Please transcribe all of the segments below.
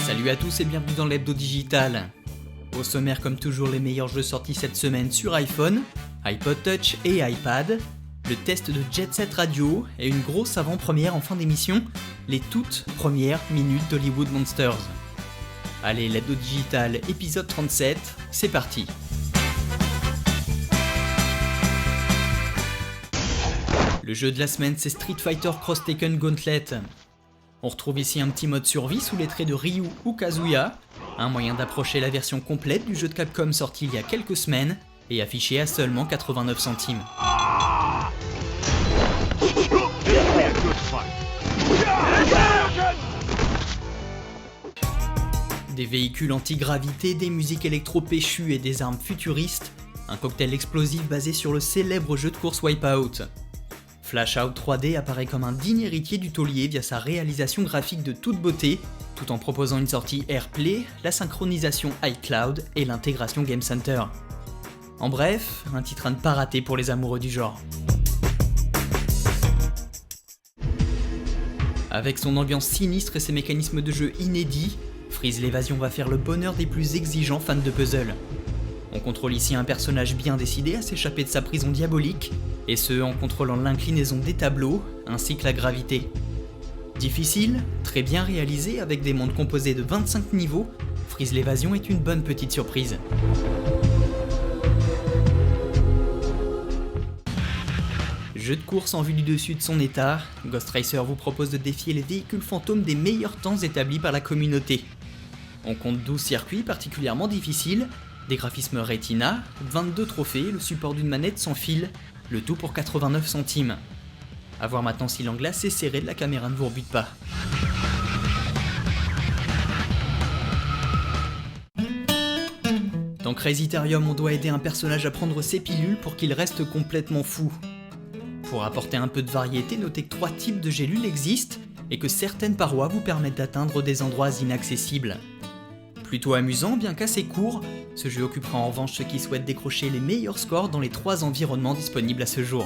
Salut à tous et bienvenue dans l'hebdo digital. Au sommaire comme toujours les meilleurs jeux sortis cette semaine sur iPhone, iPod Touch et iPad, le test de Jet Set Radio et une grosse avant-première en fin d'émission, les toutes premières minutes d'Hollywood Monsters. Allez, l'hebdo digital épisode 37, c'est parti. Le jeu de la semaine c'est Street Fighter X TEKKEN Gauntlet. On retrouve ici un petit mode survie sous les traits de Ryu ou Kazuya, un moyen d'approcher la version complète du jeu de Capcom sorti il y a quelques semaines et affiché à seulement 89 centimes. Des véhicules anti-gravité, des musiques électro-péchues et des armes futuristes, un cocktail explosif basé sur le célèbre jeu de course Wipeout. Flash Out 3D apparaît comme un digne héritier du taulier via sa réalisation graphique de toute beauté, tout en proposant une sortie AirPlay, la synchronisation iCloud et l'intégration Game Center. En bref, un titre à ne pas rater pour les amoureux du genre. Avec son ambiance sinistre et ses mécanismes de jeu inédits, Freeze l'Évasion va faire le bonheur des plus exigeants fans de puzzle. On contrôle ici un personnage bien décidé à s'échapper de sa prison diabolique, et ce en contrôlant l'inclinaison des tableaux, ainsi que la gravité. Difficile, très bien réalisé avec des mondes composés de 25 niveaux, Freeze l'Évasion est une bonne petite surprise. Jeu de course en vue du dessus de son état, Ghost Racer vous propose de défier les véhicules fantômes des meilleurs temps établis par la communauté. On compte 12 circuits particulièrement difficiles, des graphismes Retina, 22 trophées, le support d'une manette sans fil, le tout pour 89 centimes. A voir maintenant si l'angle assez serré de la caméra ne vous rebute pas. Dans Crazyterium, on doit aider un personnage à prendre ses pilules pour qu'il reste complètement fou. Pour apporter un peu de variété, notez que 3 types de gélules existent et que certaines parois vous permettent d'atteindre des endroits inaccessibles. Plutôt amusant, bien qu'assez court, ce jeu occupera en revanche ceux qui souhaitent décrocher les meilleurs scores dans les 3 environnements disponibles à ce jour.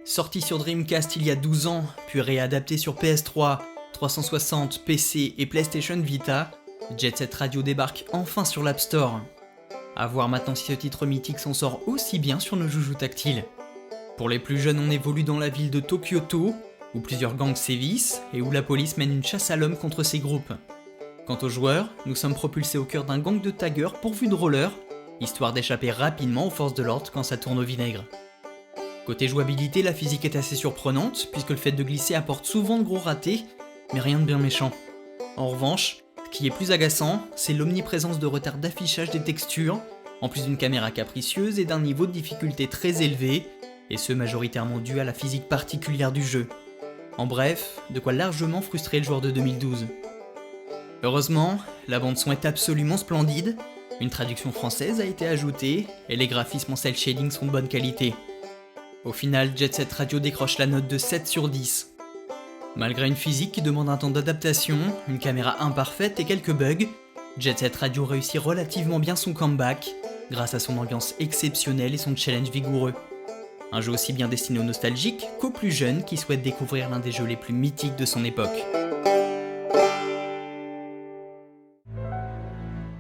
Sorti sur Dreamcast il y a 12 ans, puis réadapté sur PS3, 360, PC et PlayStation Vita, Jet Set Radio débarque enfin sur l'App Store. A voir maintenant si ce titre mythique s'en sort aussi bien sur nos joujoux tactiles. Pour les plus jeunes, on évolue dans la ville de Tokyoto, où plusieurs gangs sévissent et où la police mène une chasse à l'homme contre ces groupes. Quant aux joueurs, nous sommes propulsés au cœur d'un gang de taggers pourvus de rollers, histoire d'échapper rapidement aux forces de l'ordre quand ça tourne au vinaigre. Côté jouabilité, la physique est assez surprenante, puisque le fait de glisser apporte souvent de gros ratés, mais rien de bien méchant. En revanche, ce qui est plus agaçant, c'est l'omniprésence de retard d'affichage des textures, en plus d'une caméra capricieuse et d'un niveau de difficulté très élevé, et ce majoritairement dû à la physique particulière du jeu. En bref, de quoi largement frustrer le joueur de 2012. Heureusement, la bande-son est absolument splendide, une traduction française a été ajoutée, et les graphismes en cel shading sont de bonne qualité. Au final, Jet Set Radio décroche la note de 7 sur 10. Malgré une physique qui demande un temps d'adaptation, une caméra imparfaite et quelques bugs, Jet Set Radio réussit relativement bien son comeback, grâce à son ambiance exceptionnelle et son challenge vigoureux. Un jeu aussi bien destiné aux nostalgiques qu'aux plus jeunes qui souhaitent découvrir l'un des jeux les plus mythiques de son époque.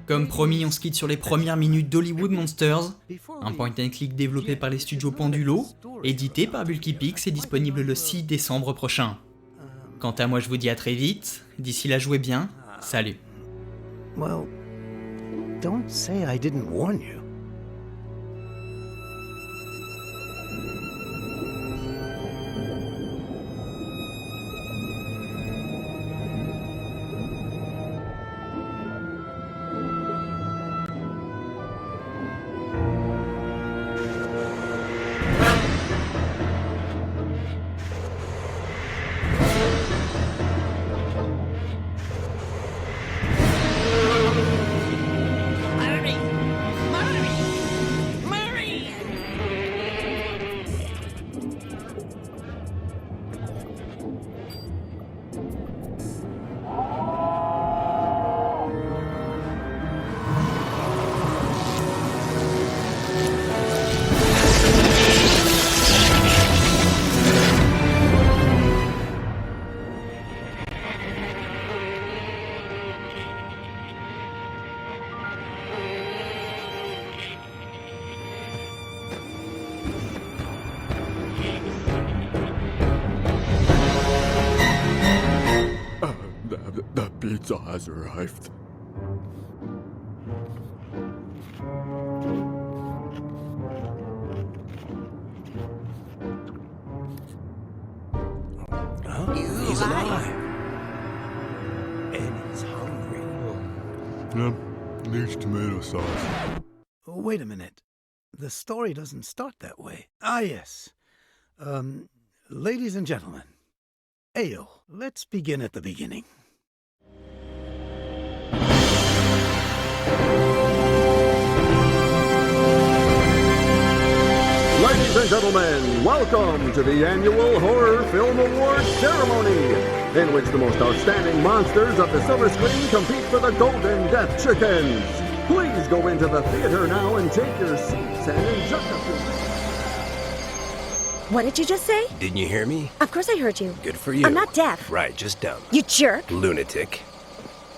Comme promis, on se quitte sur les premières minutes d'Hollywood Monsters, un point and click développé par les studios Pendulo, édité par Bulky Pix et disponible le 6 décembre prochain. Quant à moi, je vous dis à très vite, d'ici là jouez bien, salut. Well, don't say I didn't warn you. The pizza has arrived. He's alive. And he's hungry. Yep, needs tomato sauce. Wait a minute. The story doesn't start that way. Ah, yes. Ladies and gentlemen. Ayo, let's begin at the beginning. Ladies and gentlemen, welcome to the annual Horror Film Awards ceremony, in which the most outstanding monsters of the silver screen compete for the Golden Death Chickens. Please go into the theater now and take your seats and enjoy the... What did you just say? Didn't you hear me? Of course I heard you. Good for you. I'm not deaf. Right, just dumb. You jerk. Lunatic.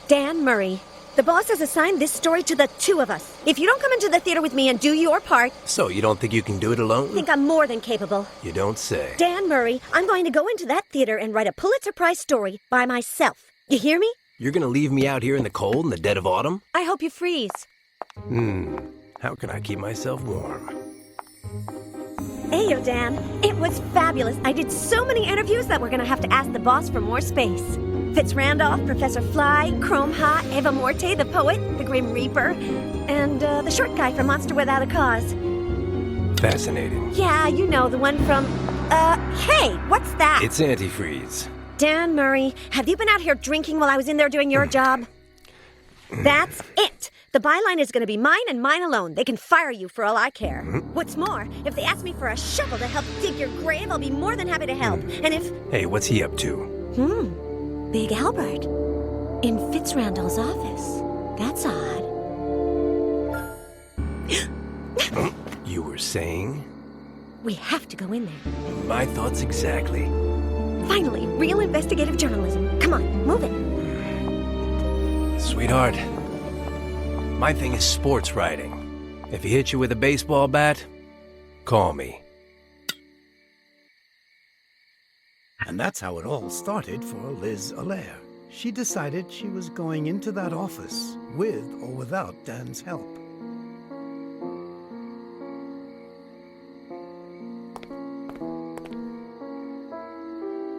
Dan Murray. The boss has assigned this story to the two of us. If you don't come into the theater with me and do your part... So, you don't think you can do it alone? I think I'm more than capable. You don't say. Dan Murray, I'm going to go into that theater and write a Pulitzer Prize story by myself. You hear me? You're gonna leave me out here in the cold in the dead of autumn? I hope you freeze. How can I keep myself warm? Ayo, Dan. It was fabulous. I did so many interviews that we're going to have to ask the boss for more space. Fitz Randolph, Professor Fly, Chrome Ha, Eva Morte, the poet, the Grim Reaper, and the short guy from Monster Without a Cause. Fascinating. Yeah, you know, the one from... hey, what's that? It's antifreeze. Dan Murray, have you been out here drinking while I was in there doing your job? That's it. The byline is going to be mine and mine alone. They can fire you for all I care. What's more, if they ask me for a shovel to help dig your grave, I'll be more than happy to help. And if... Hey, what's he up to? Big Albert. In Fitz Randall's office. That's odd. You were saying? We have to go in there. My thoughts exactly. Finally, real investigative journalism. Come on, move it. Sweetheart, my thing is sports writing. If he hits you with a baseball bat, call me. And that's how it all started for Liz Allaire. She decided she was going into that office with or without Dan's help.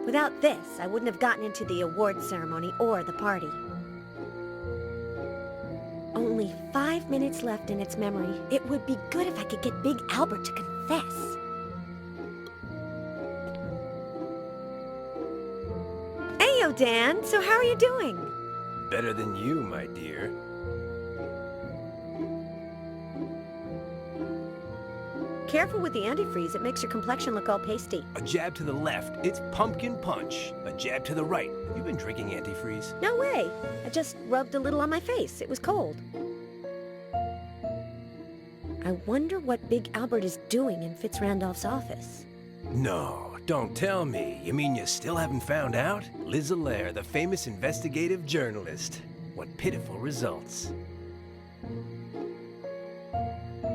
Without this, I wouldn't have gotten into the award ceremony or the party. Only 5 minutes left in its memory. It would be good if I could get Big Albert to confess. Ayo, Dan. So how are you doing? Better than you, my dear. Careful with the antifreeze. It makes your complexion look all pasty. A jab to the left, it's pumpkin punch. A jab to the right. Have you been drinking antifreeze? No way. I just rubbed a little on my face. It was cold. I wonder what Big Albert is doing in Fitz Randolph's office. No, don't tell me. You mean you still haven't found out? Liz Allaire, the famous investigative journalist. What pitiful results.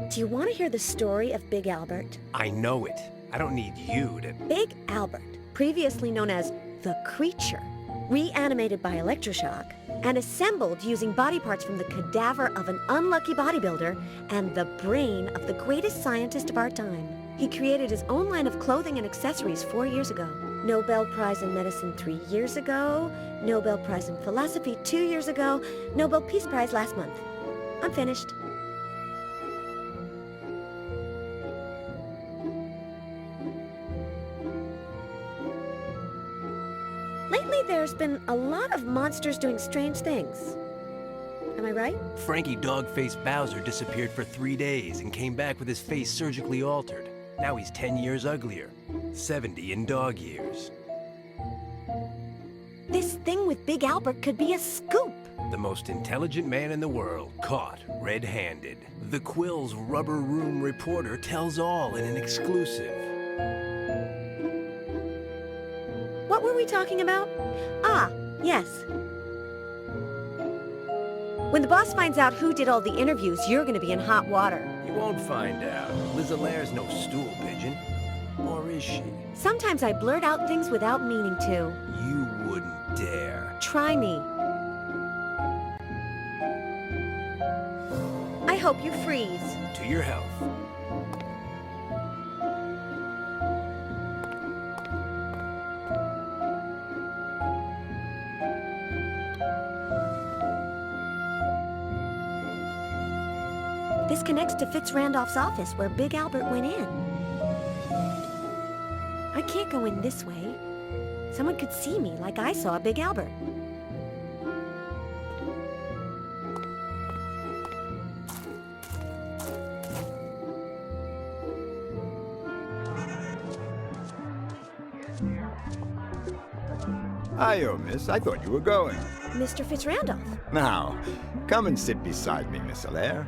Do you want to hear the story of Big Albert? I know it. I don't need you to... Big Albert, previously known as the Creature, reanimated by electroshock and assembled using body parts from the cadaver of an unlucky bodybuilder and the brain of the greatest scientist of our time. He created his own line of clothing and accessories 4 years ago. Nobel Prize in Medicine 3 years ago, Nobel Prize in Philosophy 2 years ago, Nobel Peace Prize last month. I'm finished. Lately, there's been a lot of monsters doing strange things. Am I right? Frankie Dogface Bowser disappeared for 3 days and came back with his face surgically altered. Now he's 10 years uglier. 70 in dog years. This thing with Big Albert could be a scoop. The most intelligent man in the world, caught red-handed. The Quill's Rubber Room reporter tells all in an exclusive. What were we talking about? Ah, yes. When the boss finds out who did all the interviews, you're going to be in hot water. You won't find out. Liz Allaire's no stool pigeon. Or is she? Sometimes I blurt out things without meaning to. You wouldn't dare. Try me. hope you freeze. To your health. This connects to Fitz Randolph's office where Big Albert went in. I can't go in this way. Someone could see me like I saw Big Albert. Hi-yo, miss. I thought you were going. Mr. Fitz Randolph. Now, come and sit beside me, Miss Allaire.